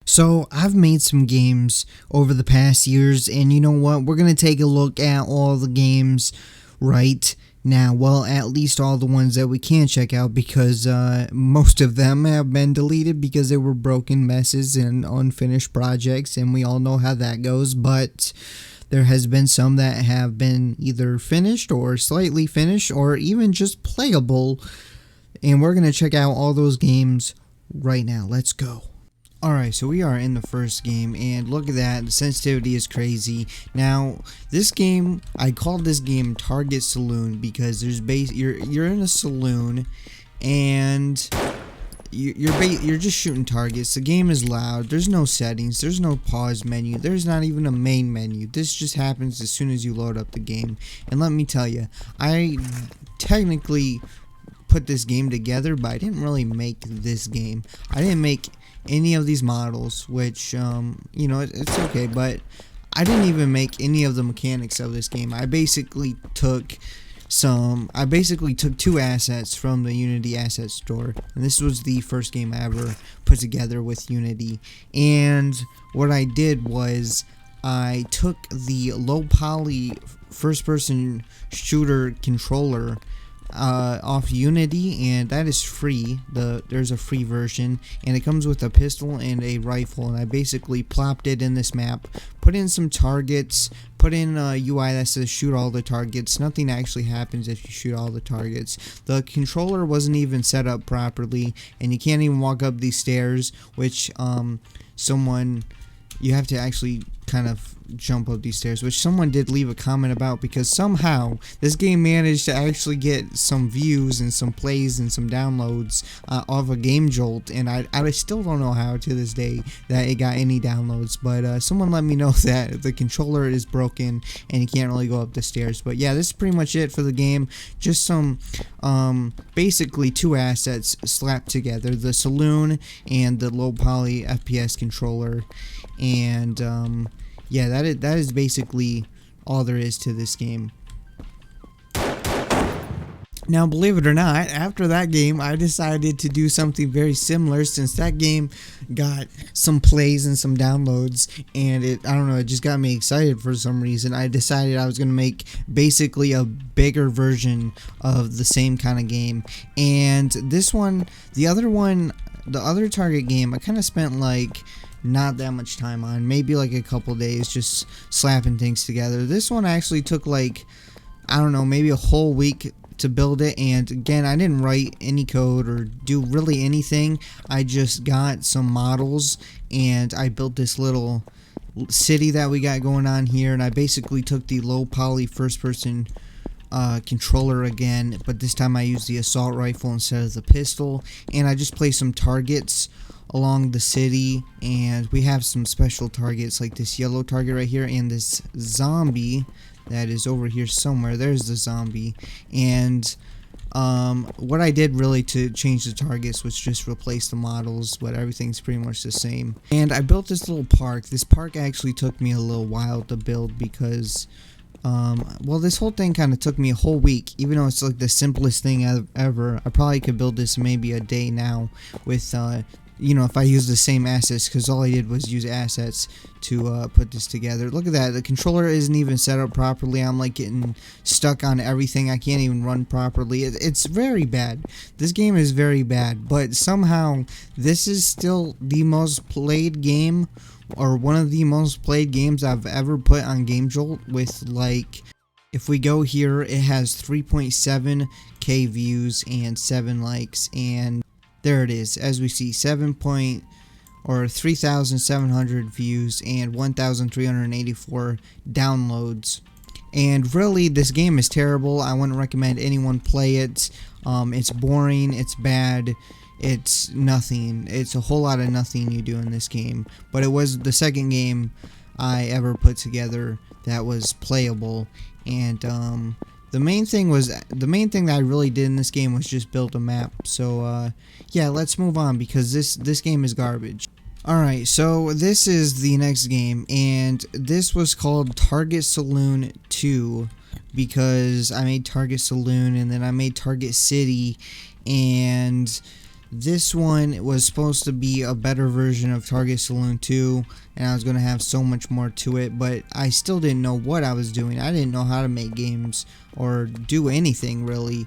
So I've made some games over the past years, and you know what? We're going to take a look at all the games right now. Well, at least all the ones that we can check out, because most of them have been deleted because they were broken messes and unfinished projects, and we all know how that goes. But there has been some that have been either finished or slightly finished or even just playable, and we're going to check out all those games right now. Let's go. Alright, so we are in the first game, and look at that, the sensitivity is crazy. Now, this game, I called this game Target Saloon because you're in a saloon, and you're just shooting targets. The game is loud, there's no settings, there's no pause menu, there's not even a main menu. This just happens as soon as you load up the game. And let me tell you, I technically put this game together, but I didn't really make this game. I didn't make any of these models, which you know, it's okay, but I didn't even make any of the mechanics of this game. I basically took two assets from the Unity asset store, and this was the first game I ever put together with Unity. And what I did was I took the low poly first person shooter controller off Unity, and that is free. There's a free version, and it comes with a pistol and a rifle, and I basically plopped it in this map, put in some targets, put in a UI that says shoot all the targets. Nothing actually happens if you shoot all the targets. The controller wasn't even set up properly, and you can't even walk up these stairs, which you have to actually kind of jump up these stairs, which someone did leave a comment about, because somehow this game managed to actually get some views and some plays and some downloads of a Game Jolt, and I still don't know how to this day that it got any downloads, but someone let me know that the controller is broken and you can't really go up the stairs. But yeah, this is pretty much it for the game. Just some basically two assets slapped together, the Saloon and the low poly FPS controller, and yeah, that is basically all there is to this game. Now, believe it or not, after that game, I decided to do something very similar, since that game got some plays and some downloads, and I don't know, it just got me excited for some reason. I decided I was going to make basically a bigger version of the same kind of game. And this one, the other Target game, I kind of spent like not that much time on, maybe like a couple days just slapping things together. This one actually took like, I don't know, maybe a whole week to build it. And again, I didn't write any code or do really anything. I just got some models and I built this little city that we got going on here, and I basically took the low poly first person controller again, but this time I used the assault rifle instead of the pistol, and I just placed some targets along the city, and we have some special targets like this yellow target right here and this zombie that is over here somewhere. There's the zombie. And what I did really to change the targets was just replace the models, but everything's pretty much the same. And I built this little park. This park actually took me a little while to build because well, this whole thing kind of took me a whole week, even though it's like the simplest thing ever. I probably could build this maybe a day now with you know, if I use the same assets, because all I did was use assets to put this together. Look at that, the controller isn't even set up properly. I'm like getting stuck on everything. I can't even run properly. It's very bad. This game is very bad, but somehow this is still the most played game, or one of the most played games I've ever put on Game Jolt, with like, if we go here, it has 3.7k views and 7 likes, and there it is, as we see, 3,700 views and 1,384 downloads. And really, this game is terrible. I wouldn't recommend anyone play it. It's boring, it's bad, it's nothing. It's a whole lot of nothing you do in this game. But it was the second game I ever put together that was playable, and the main thing that I really did in this game was just build a map. So yeah, let's move on, because this game is garbage. Alright, so this is the next game, and this was called Target Saloon 2, because I made Target Saloon and then I made Target City, and This one was supposed to be a better version of Target Saloon 2, and I was going to have so much more to it, but I still didn't know what I was doing. I didn't know how to make games or do anything really.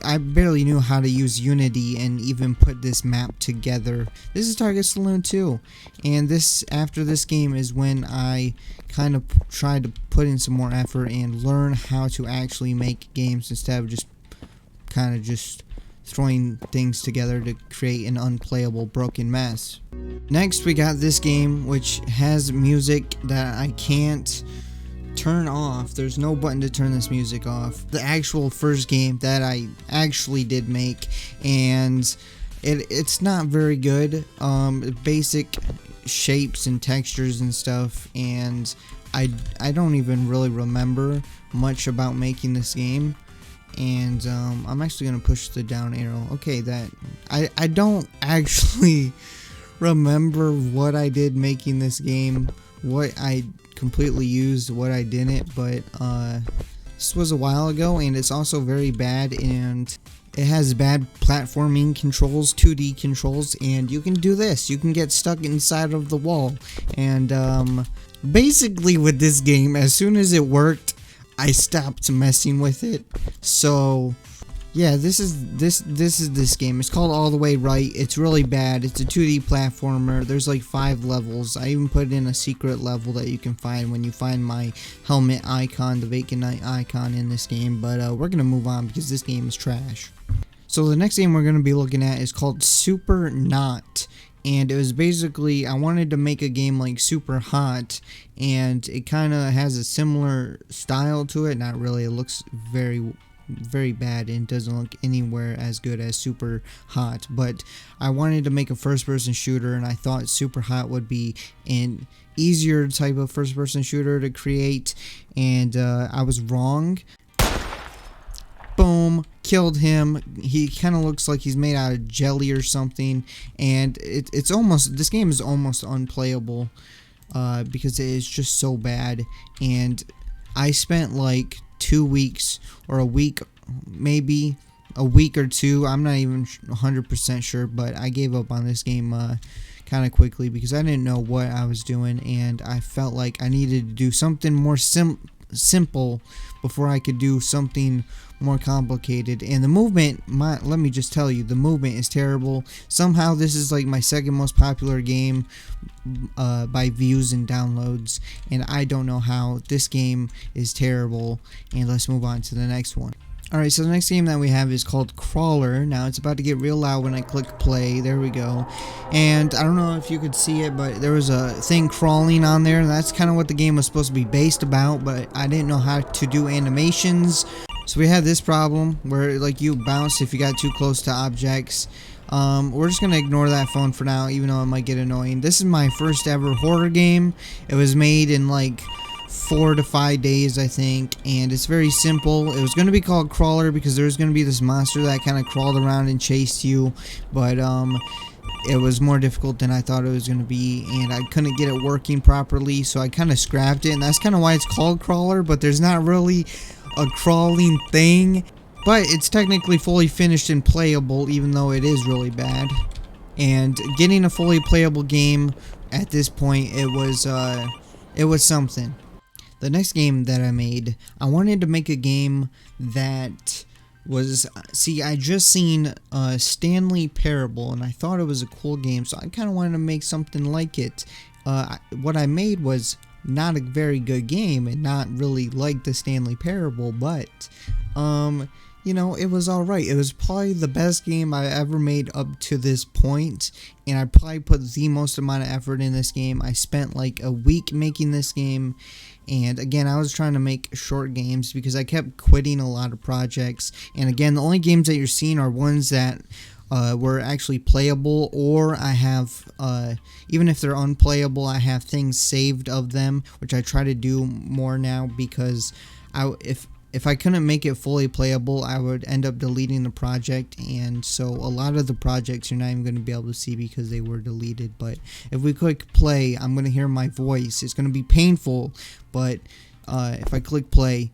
I barely knew how to use Unity and even put this map together. This is Target Saloon 2, and after this game is when I kind of tried to put in some more effort and learn how to actually make games instead of just throwing things together to create an unplayable broken mess. Next we got this game, which has music that I can't turn off. There's no button to turn this music off. The actual first game that I actually did make, and it's not very good. Basic shapes and textures and stuff, and I don't even really remember much about making this game. And I'm actually gonna push the down arrow. Okay, I don't actually remember what I did making this game, what I completely used, what I didn't, but this was a while ago, and it's also very bad, and it has bad platforming controls, 2D controls, and you can do this. You can get stuck inside of the wall, and basically with this game, as soon as it worked, I stopped messing with it. So yeah, this is this game. It's called All the Way Right. It's really bad. It's a 2D platformer. There's like 5 levels. I even put in a secret level that you can find when you find my helmet icon, the Vacantknight icon in this game. But we're gonna move on because this game is trash. So the next game we're gonna be looking at is called Super Not. And it was basically, I wanted to make a game like Super Hot, and it kind of has a similar style to it. Not really. It looks very bad and doesn't look anywhere as good as Super Hot, but I wanted to make a first-person shooter, and I thought Super Hot would be an easier type of first-person shooter to create, and I was wrong. Boom, killed him. He kind of looks like he's made out of jelly or something, and this game is almost unplayable because it is just so bad. And I spent like 2 weeks or a week, maybe a week or two, I'm not even 100% sure, but I gave up on this game kind of quickly because I didn't know what I was doing, and I felt like I needed to do something more simple before I could do something more complicated. And the movement, let me just tell you, the movement is terrible. Somehow this is like my second most popular game by views and downloads, and I don't know how. This game is terrible, and let's move on to the next one. Alright, so the next game that we have is called Crawler. Now it's about to get real loud when I click play. There we go. And I don't know if you could see it, but there was a thing crawling on there, and that's kind of what the game was supposed to be based about, but I didn't know how to do animations. So we had this problem where like you bounce if you got too close to objects. We're just gonna ignore that phone for now, even though it might get annoying. This is my first ever horror game. It was made in like 4 to 5 days, I think, and it's very simple. It was going to be called Crawler because there was going to be this monster that kind of crawled around and chased you, but it was more difficult than I thought it was going to be, and I couldn't get it working properly, so I kind of scrapped it, and that's kind of why it's called Crawler. But there's not really a crawling thing, but it's technically fully finished and playable, even though it is really bad. And getting a fully playable game at this point, it was something. The next game that I made, I wanted to make a game that was, I just seen Stanley Parable, and I thought it was a cool game, so I kind of wanted to make something like it. What I made was not a very good game, and not really like the Stanley Parable, but you know, it was alright. It was probably the best game I ever made up to this point, and I probably put the most amount of effort in this game. I spent like a week making this game, and again, I was trying to make short games because I kept quitting a lot of projects. And again, the only games that you're seeing are ones that were actually playable, or I have, even if they're unplayable, I have things saved of them, which I try to do more now because if I couldn't make it fully playable, I would end up deleting the project, and so a lot of the projects you're not even going to be able to see because they were deleted. But if we click play, I'm going to hear my voice. It's going to be painful, but if I click play,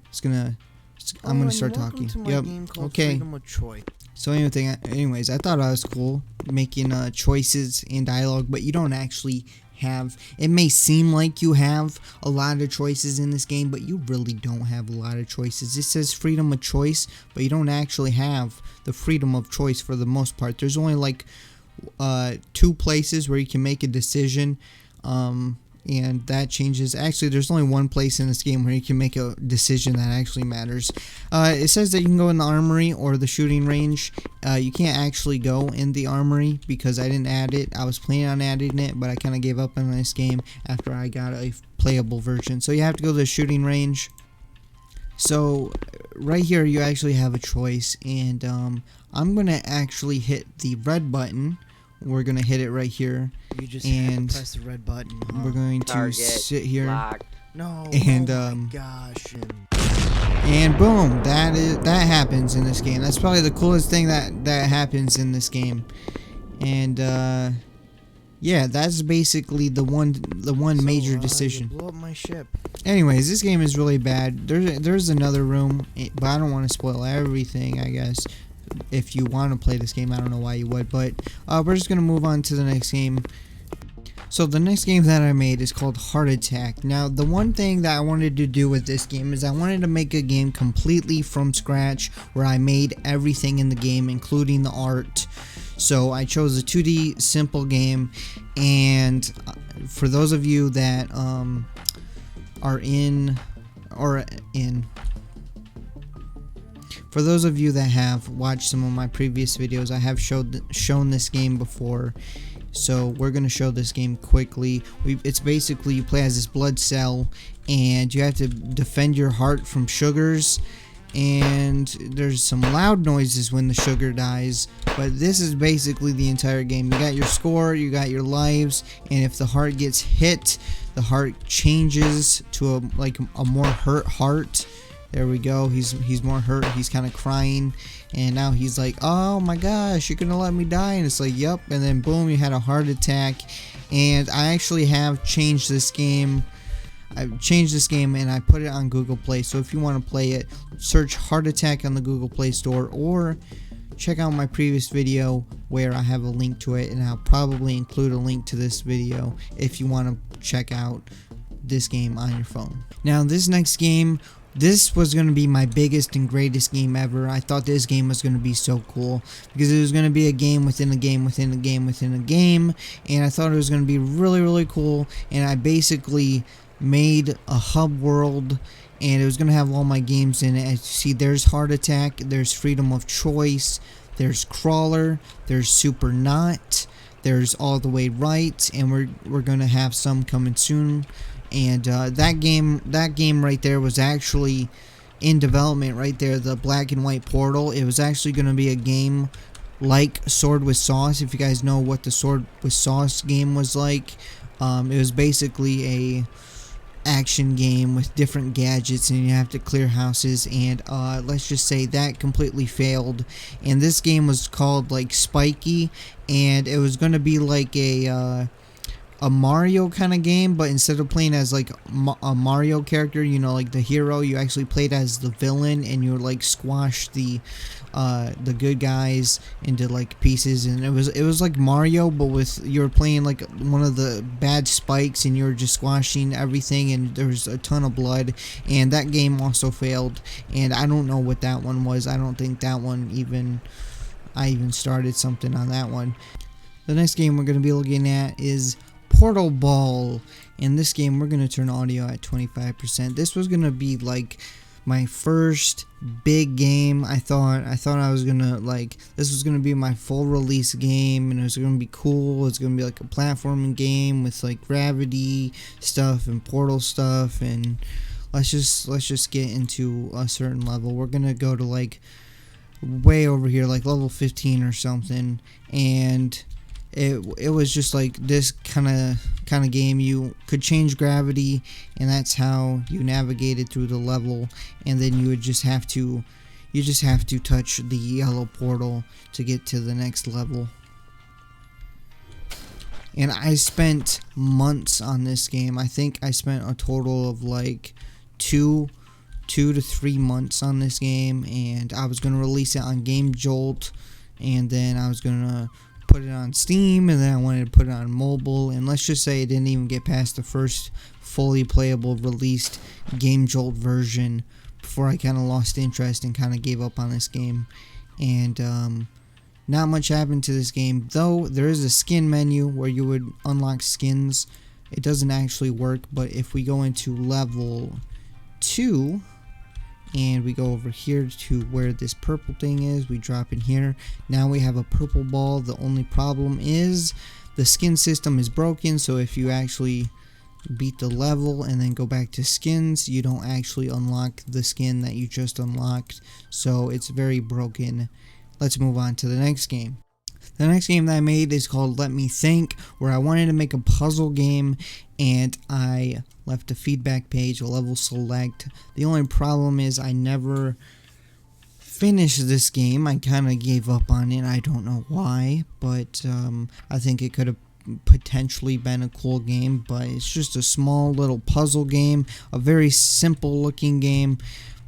I'm going to start talking. Yep. Okay. So anyways, I thought I was cool making choices in dialogue, but you don't actually have. It may seem like you have a lot of choices in this game, but you really don't have a lot of choices. It says freedom of choice, but you don't actually have the freedom of choice for the most part. There's only like 2 places where you can make a decision, and that changes. Actually, there's only 1 place in this game where you can make a decision that actually matters. It says that you can go in the armory or the shooting range. You can't actually go in the armory because I didn't add it. I was planning on adding it, but I kind of gave up on this game after I got a playable version. So you have to go to the shooting range. So right here you actually have a choice, and I'm gonna actually hit the red button. We're gonna hit it right here. You just and press the red button. Huh? we're going to Target sit here. locked. No. And oh my gosh. and boom, that happens in this game. That's probably the coolest thing that happens in this game. And yeah, that's basically the one major decision. You blew up my ship. Anyways, this game is really bad. There's another room, but I don't want to spoil everything, I guess. If you want to play this game, I don't know why you would, but we're just going to move on to the next game. So the next game that I made is called Heart Attack. Now, the one thing that I wanted to do with this game is I wanted to make a game completely from scratch where I made everything in the game, including the art. So I chose a 2D simple game, and for those of you that for those of you that have watched some of my previous videos, I have shown this game before. So we're going to show this game quickly. It's basically you play as this blood cell, and you have to defend your heart from sugars. And there's some loud noises when the sugar dies, but this is basically the entire game. You got your score, you got your lives, and if the heart gets hit, the heart changes to a more hurt heart. There we go. He's more hurt. He's kind of crying, and now he's like, "Oh my gosh, you're gonna let me die?" And it's like, "Yep." And then boom, you had a heart attack. And I actually have changed this game. I've changed this game and I put it on Google Play. So if you want to play it, search Heart Attack on the Google Play Store, or check out my previous video where I have a link to it, and I'll probably include a link to this video if you want to check out this game on your phone. Now this next game, this was going to be my biggest and greatest game ever. I thought this game was going to be so cool because it was going to be a game within a game within a game within a game, and I thought it was going to be really, really cool. And I basically made a hub world, and it was going to have all my games in it. As you see, there's Heart Attack, there's Freedom of Choice, there's Crawler, there's Super Knot, there's All the Way Right, and we're going to have some coming soon. And that game right there was actually in development right there, the Black and White Portal. It was actually going to be a game like Sword with Sauce. If you guys know what the Sword with Sauce game was like, it was basically a action game with different gadgets, and you have to clear houses, and let's just say that completely failed. And this game was called like Spiky, and it was going to be like a Mario kind of game, but instead of playing as like a Mario character, you know, like the hero, you actually played as the villain, and you like squash the good guys into like pieces. And it was like Mario, but with, you were playing like one of the bad Spikes, and you were just squashing everything, and there was a ton of blood. And that game also failed, and I don't know what that one was. I don't think that one I even started something on that one. The next game we're going to be looking at is Portal Ball. In this game, we're going to turn audio at 25%. This was going to be like my first big game. I thought I was going to like, this was going to be my full release game, and it was going to be cool. It's going to be like a platforming game with like gravity stuff and portal stuff. And let's just get into a certain level. We're going to go to like way over here, like level 15 or something. And it was just like this kind of game. You could change gravity, and that's how you navigated through the level. And then you would just have to touch the yellow portal to get to the next level. And I spent months on this game. I think I spent a total of like 2 2 to 3 months on this game, and I was gonna release it on Game Jolt, and then I was gonna put it on Steam, and then I wanted to put it on mobile, and let's just say it didn't even get past the first fully playable released Game Jolt version before I kind of lost interest and kind of gave up on this game. And not much happened to this game, though there is a skin menu where you would unlock skins. It doesn't actually work, but if we go into level 2 and we go over here to where this purple thing is, we drop in here. Now we have a purple ball. The only problem is the skin system is broken, so if you actually beat the level and then go back to skins, you don't actually unlock the skin that you just unlocked, so it's very broken. Let's move on to the next game. The next game that I made is called Let Me Think, where I wanted to make a puzzle game, and I left a feedback page, a level select. The only problem is I never finished this game. I kind of gave up on it. I don't know why, but I think it could have potentially been a cool game, but it's just a small little puzzle game, a very simple looking game,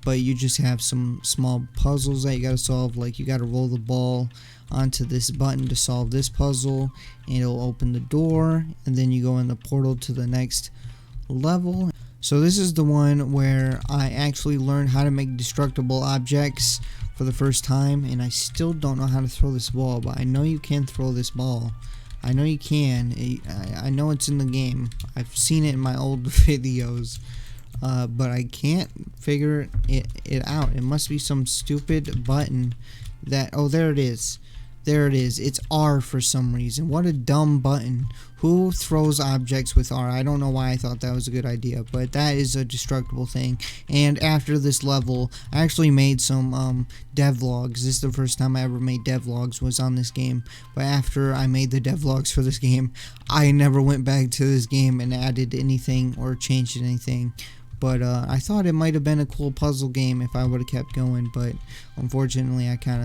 but you just have some small puzzles that you got to solve. Like you got to roll the ball onto this button to solve this puzzle, and it'll open the door, and then you go in the portal to the next level. So this is the one where I actually learned how to make destructible objects for the first time, and I still don't know how to throw this ball, but I know you can throw this ball. I know you can. I know it's in the game. I've seen it in my old videos, but I can't figure it out. It must be some stupid button that... Oh, there it is. There it is. It's R for some reason. What a dumb button. Who throws objects with R? I don't know why I thought that was a good idea, but that is a destructible thing. And after this level, I actually made some devlogs. This is the first time I ever made devlogs, was on this game. But after I made the devlogs for this game, I never went back to this game and added anything or changed anything. But I thought it might have been a cool puzzle game if I would have kept going, but unfortunately I kind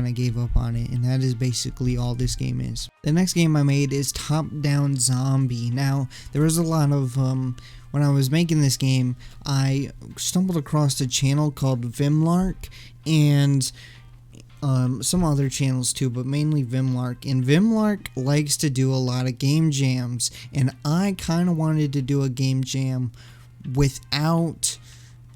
of gave up on it, and that is basically all this game is. The next game I made is Top Down Zombie. Now, there was a lot of, when I was making this game, I stumbled across a channel called Vimlark, and some other channels too, but mainly Vimlark. And Vimlark likes to do a lot of game jams, and I kind of wanted to do a game jam without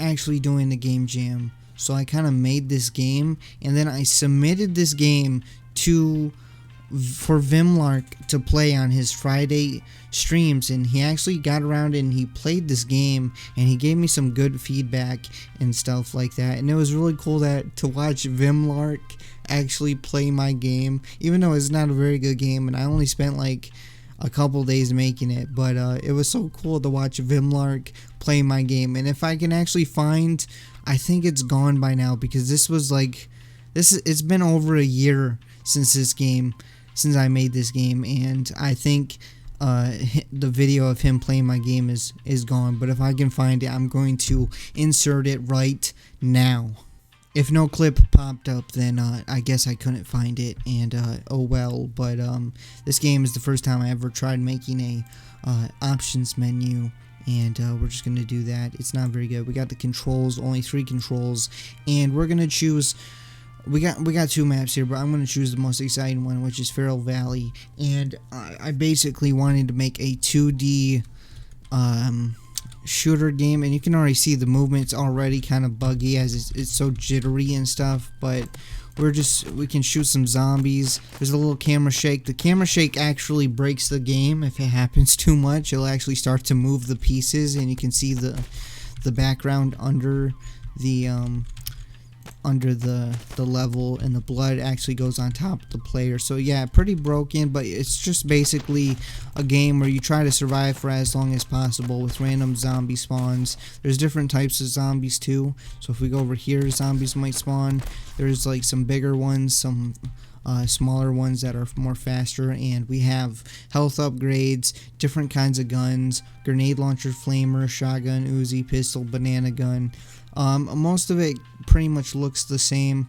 actually doing the game jam. So I kind of made this game, and then I submitted this game for Vimlark to play on his Friday streams, and he actually got around and he played this game, and he gave me some good feedback and stuff like that. And it was really cool to watch Vimlark actually play my game, even though it's not a very good game, and I only spent like a couple days making it, but it was so cool to watch Vimlark play my game. And if I can actually find, I think it's gone by now, because this was like, it's been over a year since I made this game, and I think the video of him playing my game is gone. But if I can find it, I'm going to insert it right now. If no clip popped up, then I guess I couldn't find it, and oh well. But this game is the first time I ever tried making a options menu, and we're just gonna do that. It's not very good. We got the controls, only 3 controls, and we're gonna choose. We got 2 maps here, but I'm gonna choose the most exciting one, which is Feral Valley. And I basically wanted to make a 2D shooter game, and you can already see the movement's already kind of buggy as it's so jittery and stuff, but we can shoot some zombies. There's a little camera shake. The camera shake actually breaks the game. If it happens too much, it'll actually start to move the pieces, and you can see the background under the level, and the blood actually goes on top of the player. So yeah, pretty broken, but it's just basically a game where you try to survive for as long as possible with random zombie spawns. There's different types of zombies too, so if we go over here, zombies might spawn. There's like some bigger ones, some smaller ones that are more faster, and we have health upgrades, different kinds of guns, grenade launcher, flamer, shotgun, Uzi, pistol, banana gun. Most of it pretty much looks the same,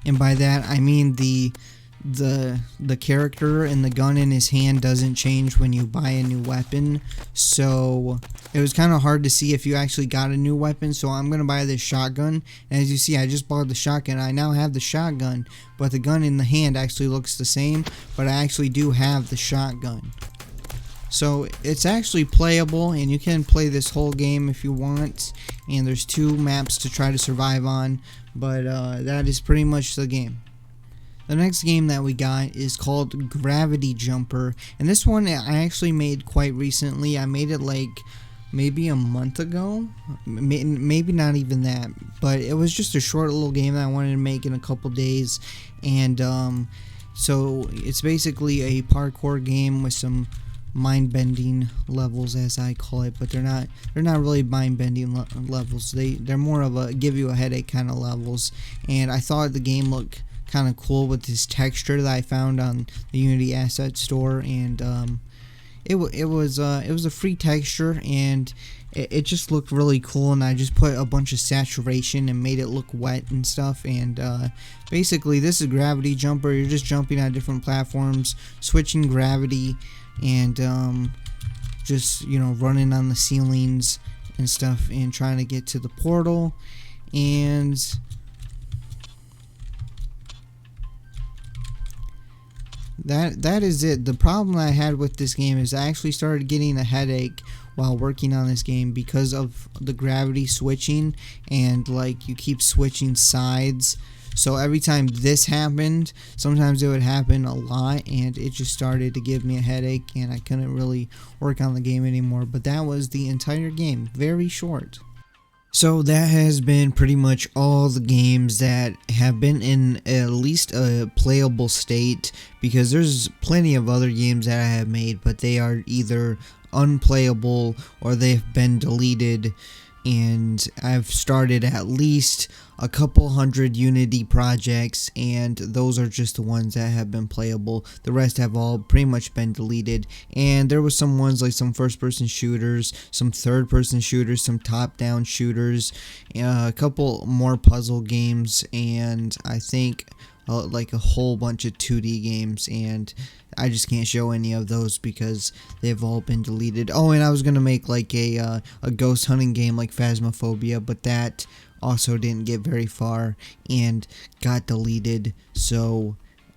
and by that I mean the the character and the gun in his hand doesn't change when you buy a new weapon, so it was kind of hard to see if you actually got a new weapon. So I'm gonna buy this shotgun, and as you see, I just bought the shotgun. I now have the shotgun, but the gun in the hand actually looks the same, but I actually do have the shotgun. So it's actually playable, and you can play this whole game if you want, and there's 2 maps to try to survive on, but that is pretty much the game. The next game that we got is called Gravity Jumper, and this one I actually made quite recently. I made it like maybe a month ago, maybe not even that, but it was just a short little game that I wanted to make in a couple days. And so it's basically a parkour game with some mind-bending levels, as I call it, but they're not really mind-bending levels. They're more of a give you a headache kind of levels. And I thought the game looked kind of cool with this texture that I found on the Unity Asset Store, and it was a free texture, and it just looked really cool. And I just put a bunch of saturation and made it look wet and stuff. And basically, this is Gravity Jumper. You're just jumping on different platforms, switching gravity, and just, you know, running on the ceilings and stuff, and trying to get to the portal. And that is it. The problem I had with this game is I actually started getting a headache while working on this game because of the gravity switching, and like you keep switching sides. So every time this happened, sometimes it would happen a lot, and it just started to give me a headache, and I couldn't really work on the game anymore. But that was the entire game. Very short. So that has been pretty much all the games that have been in at least a playable state, because there's plenty of other games that I have made, but they are either unplayable or they've been deleted. And I've started at least a couple hundred Unity projects, and those are just the ones that have been playable. The rest have all pretty much been deleted. And there was some ones like some first-person shooters, some third-person shooters, some top-down shooters, a couple more puzzle games, and I think like a whole bunch of 2D games, and I just can't show any of those because they've all been deleted. Oh, and I was gonna make like a ghost hunting game like Phasmophobia, but that also didn't get very far and got deleted, so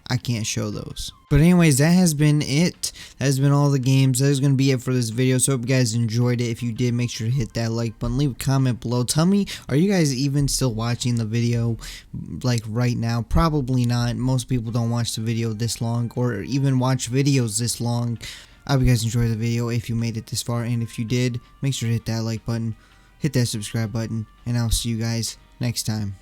I can't show those. But anyways, that has been it. That has been all the games. That is going to be it for this video. So I hope you guys enjoyed it. If you did, make sure to hit that like button. Leave a comment below. Tell me, are you guys even still watching the video like right now? Probably not. Most people don't watch the video this long, or even watch videos this long. I hope you guys enjoyed the video if you made it this far. And if you did, make sure to hit that like button. Hit that subscribe button. And I'll see you guys next time.